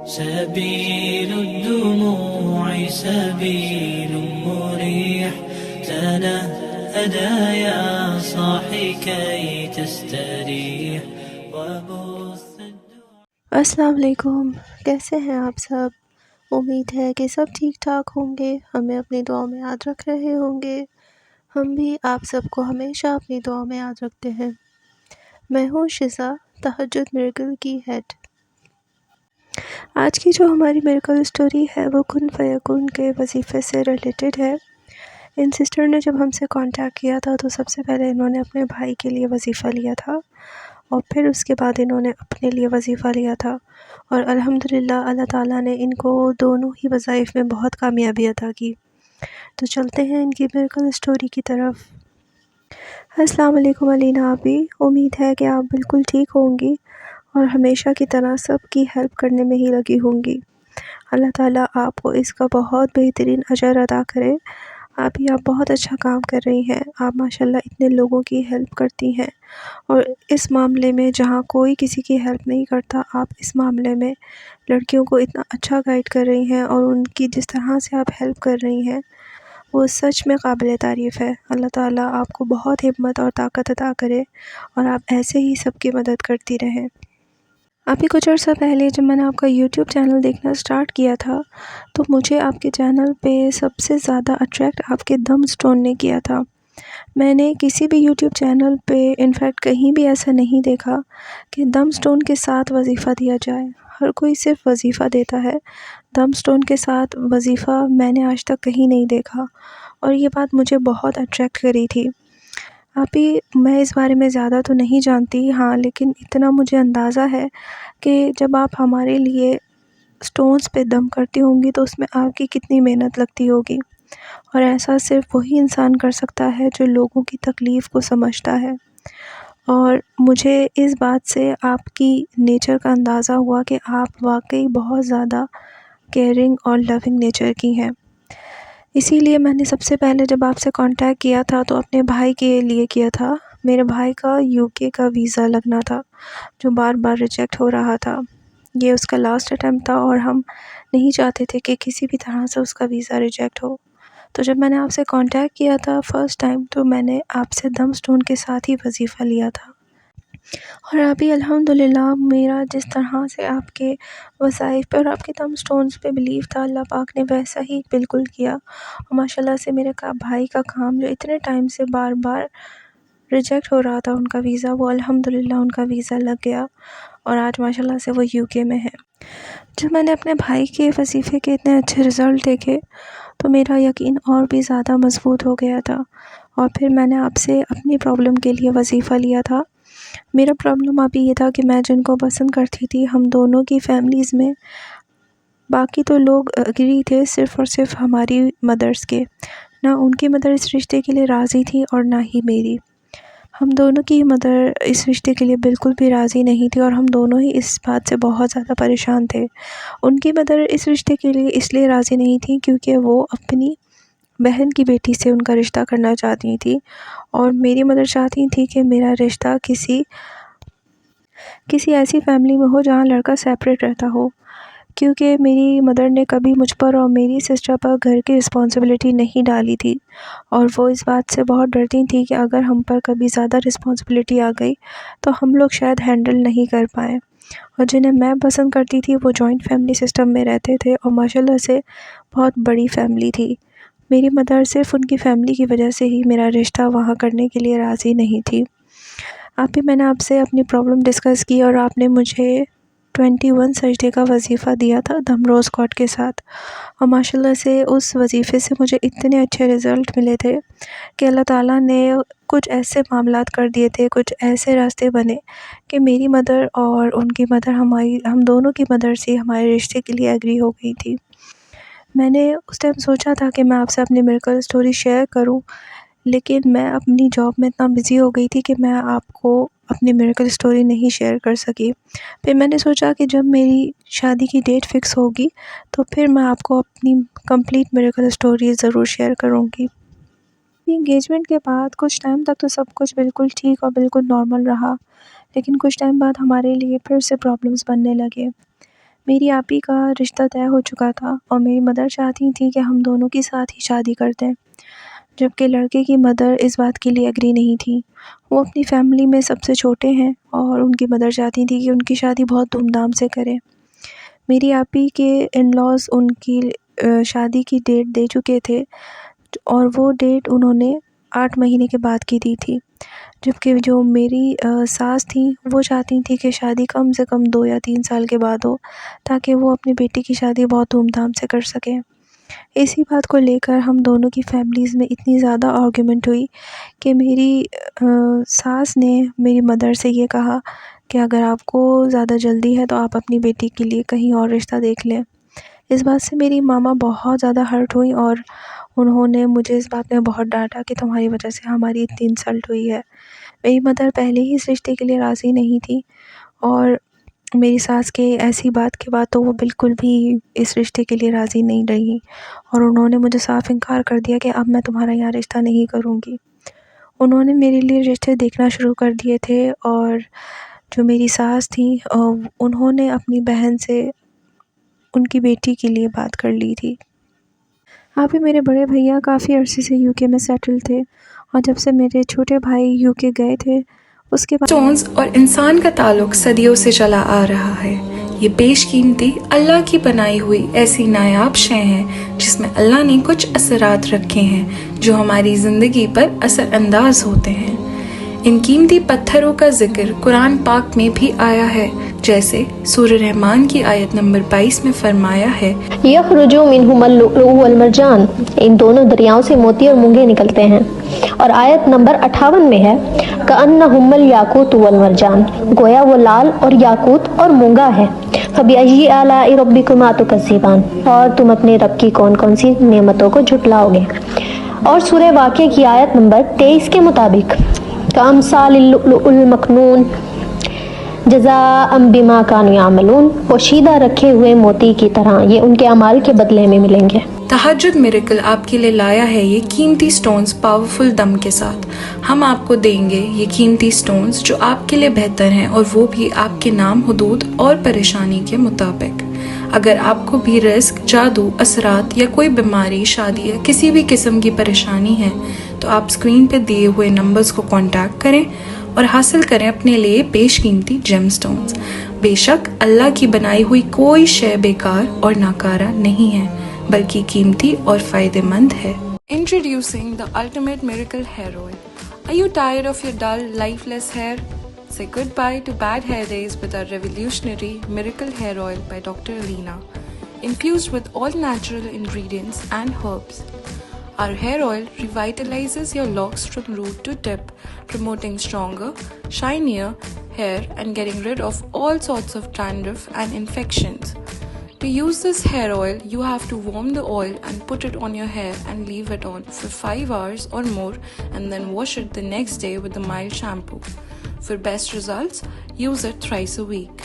سبيل الدموع سبيل مريح تنهدى يا صاحي كي تستريح وبث السلام علیکم، کیسے ہیں آپ سب؟ امید ہے کہ سب ٹھیک ٹھاک ہوں گے، ہمیں اپنی دعاؤں میں یاد رکھ رہے ہوں گے۔ ہم بھی آپ سب کو ہمیشہ اپنی دعاؤں میں یاد رکھتے ہیں۔ میں ہوں شزا، تہجد میریکل کی ہیڈ۔ آج کی جو ہماری میریکل سٹوری ہے وہ کن فیکون کے وظیفے سے ریلیٹڈ ہے۔ ان سسٹر نے جب ہم سے کانٹیکٹ کیا تھا تو سب سے پہلے انہوں نے اپنے بھائی کے لیے وظیفہ لیا تھا، اور پھر اس کے بعد انہوں نے اپنے لیے وظیفہ لیا تھا، اور الحمدللہ اللہ تعالیٰ نے ان کو دونوں ہی وظائف میں بہت کامیابی عطا کی۔ تو چلتے ہیں ان کی میریکل سٹوری کی طرف۔ السلام علیکم علینا آپی، امید ہے کہ آپ بالکل ٹھیک ہوں گی اور ہمیشہ کی طرح سب کی ہیلپ کرنے میں ہی لگی ہوں گی۔ اللہ تعالیٰ آپ کو اس کا بہت بہترین اجر عطا کرے۔ آپ بہت اچھا کام کر رہی ہیں، آپ ماشاءاللہ اتنے لوگوں کی ہیلپ کرتی ہیں، اور اس معاملے میں جہاں کوئی کسی کی ہیلپ نہیں کرتا، آپ اس معاملے میں لڑکیوں کو اتنا اچھا گائیڈ کر رہی ہیں، اور ان کی جس طرح سے آپ ہیلپ کر رہی ہیں وہ سچ میں قابل تعریف ہے۔ اللہ تعالیٰ آپ کو بہت ہمت اور طاقت عطا کرے، اور آپ ایسے ہی سب کی مدد کرتی رہیں۔ ابھی کچھ عرصہ پہلے جب میں نے آپ کا یوٹیوب چینل دیکھنا سٹارٹ کیا تھا تو مجھے آپ کے چینل پہ سب سے زیادہ اٹریکٹ آپ کے دم سٹون نے کیا تھا۔ میں نے کسی بھی یوٹیوب چینل پہ انفیکٹ کہیں بھی ایسا نہیں دیکھا کہ دم سٹون کے ساتھ وظیفہ دیا جائے۔ ہر کوئی صرف وظیفہ دیتا ہے، دم سٹون کے ساتھ وظیفہ میں نے آج تک کہیں نہیں دیکھا، اور یہ بات مجھے بہت اٹریکٹ کری تھی۔ ابھی میں اس بارے میں زیادہ تو نہیں جانتی، ہاں لیکن اتنا مجھے اندازہ ہے کہ جب آپ ہمارے لیے سٹونز پہ دم کرتی ہوں گی تو اس میں آپ کی کتنی محنت لگتی ہوگی، اور ایسا صرف وہی انسان کر سکتا ہے جو لوگوں کی تکلیف کو سمجھتا ہے۔ اور مجھے اس بات سے آپ کی نیچر کا اندازہ ہوا کہ آپ واقعی بہت زیادہ کیئرنگ اور لونگ نیچر کی ہیں۔ اسی لیے میں نے سب سے پہلے جب آپ سے کانٹیکٹ کیا تھا تو اپنے بھائی کے لیے کیا تھا۔ میرے بھائی کا UK کا ویزا لگنا تھا جو بار بار ریجیکٹ ہو رہا تھا۔ یہ اس کا لاسٹ اٹیمپٹ تھا، اور ہم نہیں چاہتے تھے کہ کسی بھی طرح سے اس کا ویزا ریجیکٹ ہو۔ تو جب میں نے آپ سے کانٹیکٹ کیا تھا فرسٹ ٹائم تو میں نے آپ سے دم سٹون کے ساتھ ہی وظیفہ لیا تھا، اور ابھی الحمدللہ میرا جس طرح سے آپ کے وظائف پہ اور آپ کے دم سٹونز پہ بلیف تھا، اللہ پاک نے ویسا ہی بالکل کیا، اور ماشاءاللہ سے میرے بھائی کا کام جو اتنے ٹائم سے بار بار ریجیکٹ ہو رہا تھا ان کا ویزا، وہ الحمدللہ ان کا ویزا لگ گیا، اور آج ماشاءاللہ سے وہ UK میں ہے۔ جب میں نے اپنے بھائی کے وظیفے کے اتنے اچھے رزلٹ دیکھے تو میرا یقین اور بھی زیادہ مضبوط ہو گیا تھا، اور پھر میں نے آپ سے اپنی پرابلم کے لیے وظیفہ لیا تھا۔ میرا پرابلم ابھی یہ تھا کہ میں جن کو پسند کرتی تھی ہم دونوں کی فیملیز میں باقی تو لوگ اگری تھے، صرف اور صرف ہماری مدرس کے، نہ ان کی مدر اس رشتے کے لیے راضی تھی اور نہ ہی میری۔ ہم دونوں کی مدر اس رشتے کے لیے بالکل بھی راضی نہیں تھی، اور ہم دونوں ہی اس بات سے بہت زیادہ پریشان تھے۔ ان کی مدر اس رشتے کے لیے اس لیے راضی نہیں تھی کیونکہ وہ اپنی بہن کی بیٹی سے ان کا رشتہ کرنا چاہتی تھی، اور میری مدر چاہتی تھی کہ میرا رشتہ کسی ایسی فیملی میں ہو جہاں لڑکا سیپریٹ رہتا ہو، کیونکہ میری مدر نے کبھی مجھ پر اور میری سسٹر پر گھر کی رسپانسبلٹی نہیں ڈالی تھی، اور وہ اس بات سے بہت ڈرتی تھی کہ اگر ہم پر کبھی زیادہ رسپانسبلٹی آ گئی تو ہم لوگ شاید ہینڈل نہیں کر پائیں۔ اور جنہیں میں پسند کرتی تھی وہ جوائنٹ فیملی سسٹم میں رہتے تھے، اور ماشاءاللہ سے بہت بڑی فیملی تھی۔ میری مدر صرف ان کی فیملی کی وجہ سے ہی میرا رشتہ وہاں کرنے کے لیے راضی نہیں تھی۔ ابھی میں نے آپ سے اپنی پرابلم ڈسکس کی، اور آپ نے مجھے 21 سجدے کا وظیفہ دیا تھا دم روز کوٹ کے ساتھ، اور ماشاءاللہ سے اس وظیفے سے مجھے اتنے اچھے رزلٹ ملے تھے کہ اللہ تعالیٰ نے کچھ ایسے معاملات کر دیے تھے، کچھ ایسے راستے بنے کہ میری مدر اور ان کی مدر ہم دونوں کی مدر سے ہمارے رشتے کے لیے ایگری ہو گئی تھی۔ میں نے اس ٹائم سوچا تھا کہ میں آپ سے اپنی میریکل سٹوری شیئر کروں، لیکن میں اپنی جاب میں اتنا بزی ہو گئی تھی کہ میں آپ کو اپنی میریکل سٹوری نہیں شیئر کر سکی۔ پھر میں نے سوچا کہ جب میری شادی کی ڈیٹ فکس ہوگی تو پھر میں آپ کو اپنی کمپلیٹ میریکل سٹوری ضرور شیئر کروں گی۔ انگیجمنٹ کے بعد کچھ ٹائم تک تو سب کچھ بالکل ٹھیک اور بالکل نارمل رہا، لیکن کچھ ٹائم بعد ہمارے لیے پھر سے پرابلمس بننے لگے۔ میری آپی کا رشتہ طے ہو چکا تھا اور میری مدر چاہتی تھی کہ ہم دونوں کی ساتھ ہی شادی کر دیں، جبکہ لڑکے کی مدر اس بات کے لیے ایگری نہیں تھی۔ وہ اپنی فیملی میں سب سے چھوٹے ہیں اور ان کی مدر چاہتی تھی کہ ان کی شادی بہت دھوم دھام سے کریں۔ میری آپی کے ان لاز ان کی شادی کی ڈیٹ دے چکے تھے اور وہ ڈیٹ انہوں نے 8 مہینے کے بعد کی دی تھی، جبکہ جو میری ساس تھیں وہ چاہتی تھیں کہ شادی کم سے کم 2 یا 3 سال کے بعد ہو، تاکہ وہ اپنی بیٹی کی شادی بہت دھوم دھام سے کر سکیں۔ اسی بات کو لے کر ہم دونوں کی فیملیز میں اتنی زیادہ آرگیومنٹ ہوئی کہ میری ساس نے میری مدر سے یہ کہا کہ اگر آپ کو زیادہ جلدی ہے تو آپ اپنی بیٹی کے لیے کہیں اور رشتہ دیکھ لیں۔ اس بات سے میری ماما بہت زیادہ ہرٹ ہوئی اور انہوں نے مجھے اس بات میں بہت ڈانٹا کہ تمہاری وجہ سے ہماری اتنی انسلٹ ہوئی ہے۔ میری مدر پہلے ہی اس رشتے کے لیے راضی نہیں تھی اور میری ساس کے ایسی بات کے بعد تو وہ بالکل بھی اس رشتے کے لیے راضی نہیں رہی اور انہوں نے مجھے صاف انکار کر دیا کہ اب میں تمہارا یہاں رشتہ نہیں کروں گی۔ انہوں نے میرے لیے رشتے دیکھنا شروع کر دیے تھے اور جو میری ساس تھیں انہوں نے اپنی بہن سے ان کی بیٹی کے لیے بات کر لی تھی۔ آپ ہی میرے بڑے بھیا کافی عرصے سے یو کے میں سیٹل تھے اور جب سے میرے چھوٹے بھائی یو کے گئے تھے اس کے بعد اسٹونز اور انسان کا تعلق صدیوں سے چلا آ رہا ہے۔ یہ بیش قیمتی اللہ کی بنائی ہوئی ایسی نایاب شے ہیں جس میں اللہ نے کچھ اثرات رکھے ہیں جو ہماری زندگی پر اثر انداز ہوتے ہیں۔ ان قیمتی پتھروں کا ذکر قرآن پاک میں بھی آیا ہے، جیسے سورہ رحمان کی آیت نمبر 22 میں فرمایا ہے، یخرج منہما اللؤلؤ والمرجان، ان دونوں دریاؤں سے موتی اور مونگے نکلتے ہیں۔ اور آیت نمبر 58 میں ہے، کأنہما الیاقوت والمرجان، گویا وہ لال اور یاقوت اور مونگا ہے۔ فبأی آلاء ربکما تکذبان، اور تم اپنے رب کی کون کون سی نعمتوں کو جھٹلاؤ گے۔ اور سورہ واقعہ کی آیت نمبر 23 کے مطابق، کأمثال اللؤلؤ المکنون جزاء بما كانوا يعملون، پوشیدہ رکھے ہوئے موتی کی طرح یہ ان کے اعمال کے بدلے میں ملیں گے۔ تہجد میریکل آپ کے لیے لایا ہے یہ قیمتی سٹونز پاورفل دم کے ساتھ۔ ہم آپ کو دیں گے یہ قیمتی سٹونز جو آپ کے لیے بہتر ہیں، اور وہ بھی آپ کے نام، حدود اور پریشانی کے مطابق۔ اگر آپ کو بھی رزق، جادو، اثرات یا کوئی بیماری، شادی یا کسی بھی قسم کی پریشانی ہے تو آپ اسکرین پہ دیے ہوئے نمبرز کو کانٹیکٹ کریں اور حاصل کریں اپنے لیے بیش قیمتی جیم سٹونز۔ بے شک اللہ کی بنائی ہوئی کوئی شے بیکار اور ناکارہ نہیں ہے، بلکہ قیمتی اور فائدہ مند ہے۔ Introducing the ultimate miracle hair oil. Are you tired of your dull, lifeless hair? Say goodbye to bad hair days with our revolutionary miracle hair oil by Dr. Alina, infused with all natural ingredients and herbs. Our hair oil revitalizes your locks from root to tip, promoting stronger, shinier hair and getting rid of all sorts of dandruff and infections. To use this hair oil, you have to warm the oil and put it on your hair and leave it on for 5 hours or more, and then wash it the next day with a mild shampoo. For best results, use it thrice a week.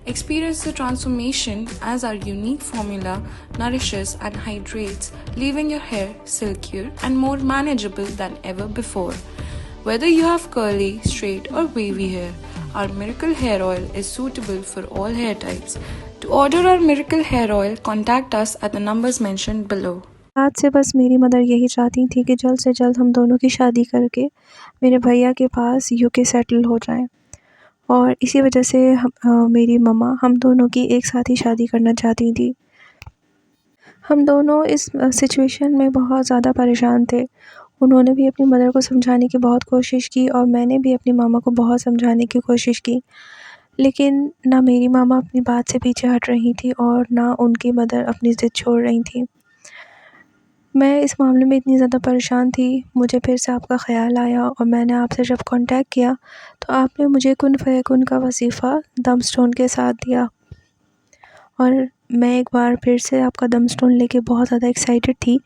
Experience the transformation as our unique formula nourishes and hydrates, leaving your hair silkier and more manageable than ever before. Whether you have curly, straight or wavy hair, our miracle hair oil is suitable for all hair types. To order our miracle hair oil, contact us at the numbers mentioned below. آج سے بس میری mother یہی چاہتی تھی کہ جلد سے جلد ہم دونوں کی شادی کر کے میرے بھیا کے پاس یو کے سیٹل ہو جائیں، اور اسی وجہ سے میری مما ہم دونوں کی ایک ساتھ ہی شادی کرنا چاہتی تھی۔ ہم دونوں اس سچویشن میں بہت زیادہ پریشان تھے۔ انہوں نے بھی اپنی مدر کو سمجھانے کی بہت کوشش کی اور میں نے بھی اپنی ماما کو بہت سمجھانے کی کوشش کی، لیکن نہ میری ماما اپنی بات سے پیچھے ہٹ رہی تھی اور نہ ان کی مدر اپنی ضد چھوڑ رہی تھی۔ میں اس معاملے میں اتنی زیادہ پریشان تھی، مجھے پھر سے آپ کا خیال آیا اور میں نے آپ سے جب کانٹیکٹ کیا تو آپ نے مجھے کن فیکن کا وظیفہ دم سٹون کے ساتھ دیا، اور میں ایک بار پھر سے آپ کا دم سٹون لے کے بہت زیادہ ایکسائٹڈ تھی،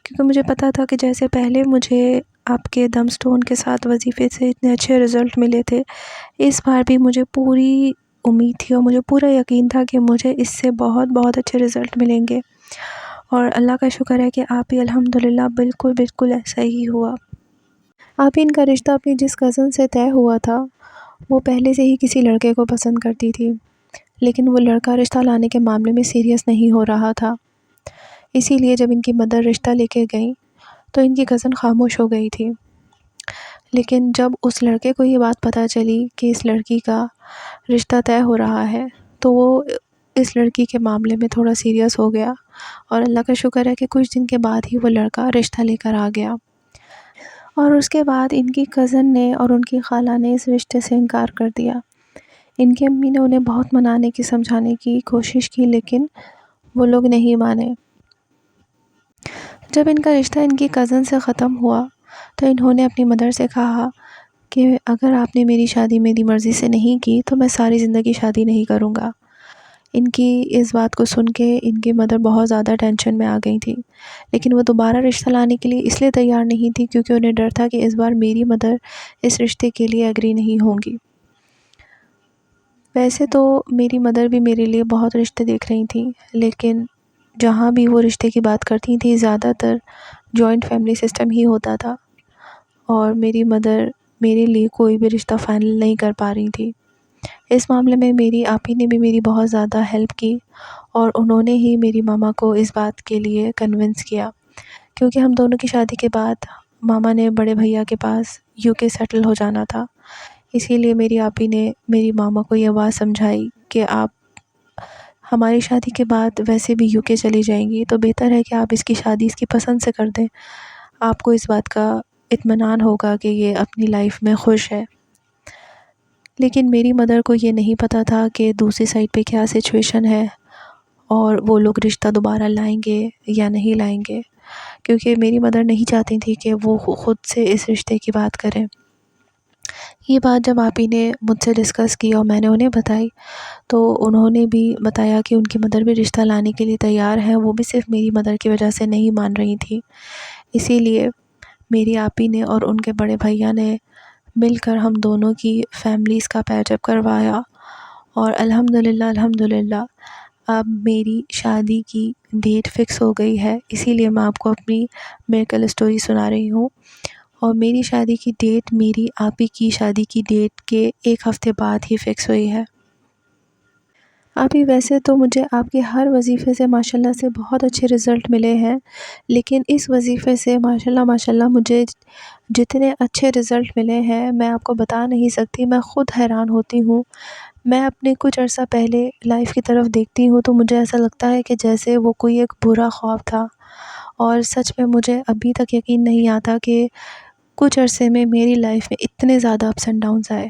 کیونکہ مجھے پتہ تھا کہ جیسے پہلے مجھے آپ کے دم سٹون کے ساتھ وظیفے سے اتنے اچھے رزلٹ ملے تھے، اس بار بھی مجھے پوری امید تھی اور مجھے پورا یقین تھا کہ مجھے اس سے بہت بہت اچھے رزلٹ ملیں گے، اور اللہ کا شکر ہے کہ آپ ہی الحمدللہ بالکل ایسا ہی ہوا۔ آپ ہی ان کا رشتہ اپنی جس کزن سے طے ہوا تھا وہ پہلے سے ہی کسی لڑکے کو پسند کرتی تھی، لیکن وہ لڑکا رشتہ لانے کے معاملے میں سیریس نہیں ہو رہا تھا۔ اسی لیے جب ان کی مدر رشتہ لے کے گئیں تو ان کی کزن خاموش ہو گئی تھی۔ لیکن جب اس لڑکے کو یہ بات پتہ چلی کہ اس لڑکی کا رشتہ طے ہو رہا ہے تو وہ اس لڑکی کے معاملے میں تھوڑا سیریس ہو گیا، اور اللہ کا شکر ہے کہ کچھ دن کے بعد ہی وہ لڑکا رشتہ لے کر آ گیا۔ اور اس کے بعد ان کی کزن نے اور ان کی خالہ نے اس رشتے سے انکار کر دیا۔ ان کی امی نے انہیں بہت منانے کی سمجھانے کی کوشش کی، لیکن وہ لوگ نہیں مانے۔ جب ان کا رشتہ ان کی کزن سے ختم ہوا تو انہوں نے اپنی مدر سے کہا کہ اگر آپ نے میری شادی میری مرضی سے نہیں کی تو میں ساری زندگی شادی نہیں کروں گا۔ ان کی اس بات کو سن کے ان کی مدر بہت زیادہ ٹینشن میں آ گئی تھی، لیکن وہ دوبارہ رشتہ لانے کے لیے اس لیے تیار نہیں تھی کیونکہ انہیں ڈر تھا کہ اس بار میری مدر اس رشتے کے لیے ایگری نہیں ہوں گی۔ ویسے تو میری مدر بھی میرے لیے بہت رشتے دیکھ رہی تھیں، لیکن جہاں بھی وہ رشتے کی بات کرتی تھیں زیادہ تر جوائنٹ فیملی سسٹم ہی ہوتا تھا، اور میری مدر میرے لیے کوئی بھی رشتہ فائنل نہیں کر پا رہی تھی۔ اس معاملے میں میری آپی نے بھی میری بہت زیادہ ہیلپ کی، اور انہوں نے ہی میری ماما کو اس بات کے لیے کنونس کیا، کیونکہ ہم دونوں کی شادی کے بعد ماما نے بڑے بھیا کے پاس UK سیٹل ہو جانا تھا۔ اسی لیے میری آپی نے میری ماما کو یہ بات سمجھائی کہ آپ ہماری شادی کے بعد ویسے بھی UK چلی جائیں گی تو بہتر ہے کہ آپ اس کی شادی اس کی پسند سے کر دیں، آپ کو اس بات کا اطمینان ہوگا کہ یہ اپنی لائف میں خوش ہے۔ لیکن میری مدر کو یہ نہیں پتہ تھا کہ دوسری سائڈ پہ کیا سچویشن ہے اور وہ لوگ رشتہ دوبارہ لائیں گے یا نہیں لائیں گے، کیونکہ میری مدر نہیں چاہتی تھی کہ وہ خود سے اس رشتے کی بات کریں۔ یہ بات جب آپی نے مجھ سے ڈسکس کی اور میں نے انہیں بتائی تو انہوں نے بھی بتایا کہ ان کی مدر بھی رشتہ لانے کے لیے تیار ہے، وہ بھی صرف میری مدر کی وجہ سے نہیں مان رہی تھی۔ اسی لیے میری آپی نے اور ان کے بڑے بھیا نے مل کر ہم دونوں کی فیملیز کا پیچ اپ کروایا، اور الحمدللہ اب میری شادی کی ڈیٹ فکس ہو گئی ہے۔ اسی لیے میں آپ کو اپنی میریکل اسٹوری سنا رہی ہوں، اور میری شادی کی ڈیٹ میری آپی کی شادی کی ڈیٹ کے 1 ہفتے بعد ہی فکس ہوئی ہے۔ آپی ویسے تو مجھے آپ کے ہر وظیفے سے ماشاءاللہ سے بہت اچھے رزلٹ ملے ہیں، لیکن اس وظیفے سے ماشاءاللہ مجھے جتنے اچھے رزلٹ ملے ہیں میں آپ کو بتا نہیں سکتی، میں خود حیران ہوتی ہوں۔ میں اپنے کچھ عرصہ پہلے لائف کی طرف دیکھتی ہوں تو مجھے ایسا لگتا ہے کہ جیسے وہ کوئی ایک برا خواب تھا، اور سچ میں مجھے ابھی تک یقین نہیں آتا کہ کچھ عرصے میں میری لائف میں اتنے زیادہ اپس اینڈ ڈاؤنز آئے۔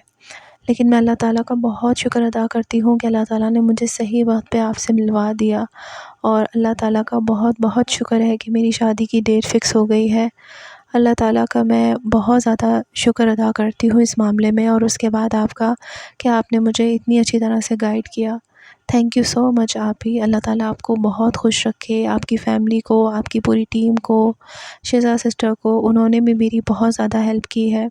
لیکن میں اللہ تعالیٰ کا بہت شکر ادا کرتی ہوں کہ اللہ تعالیٰ نے مجھے صحیح وقت پہ آپ سے ملوا دیا، اور اللہ تعالیٰ کا بہت شکر ہے کہ میری شادی کی ڈیٹ فکس ہو گئی ہے۔ اللہ تعالیٰ کا میں بہت زیادہ شکر ادا کرتی ہوں اس معاملے میں، اور اس کے بعد آپ کا کہ آپ نے مجھے اتنی اچھی طرح سے گائیڈ کیا۔ تھینک یو سو مچ آپی، اللہ تعالیٰ آپ کو بہت خوش رکھے، آپ کی فیملی کو، آپ کی پوری ٹیم کو، شہزاد سسٹر کو، انہوں نے بھی میری بہت زیادہ ہیلپ کی ہے،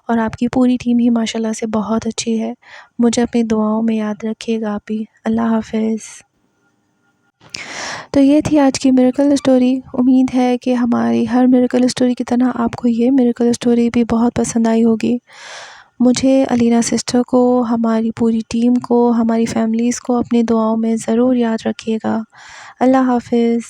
اور آپ کی پوری ٹیم ہی ماشاءاللہ سے بہت اچھی ہے۔ مجھے اپنی دعاؤں میں یاد رکھیے گا آپی۔ اللہ حافظ۔ تو یہ تھی آج کی میریکل اسٹوری۔ امید ہے کہ ہماری ہر میریکل اسٹوری کی طرح آپ کو یہ میریکل اسٹوری بھی بہت پسند آئی ہوگی۔ مجھے علینا سسٹر کو، ہماری پوری ٹیم کو، ہماری فیملیز کو اپنی دعاؤں میں ضرور یاد رکھیے گا۔ اللہ حافظ۔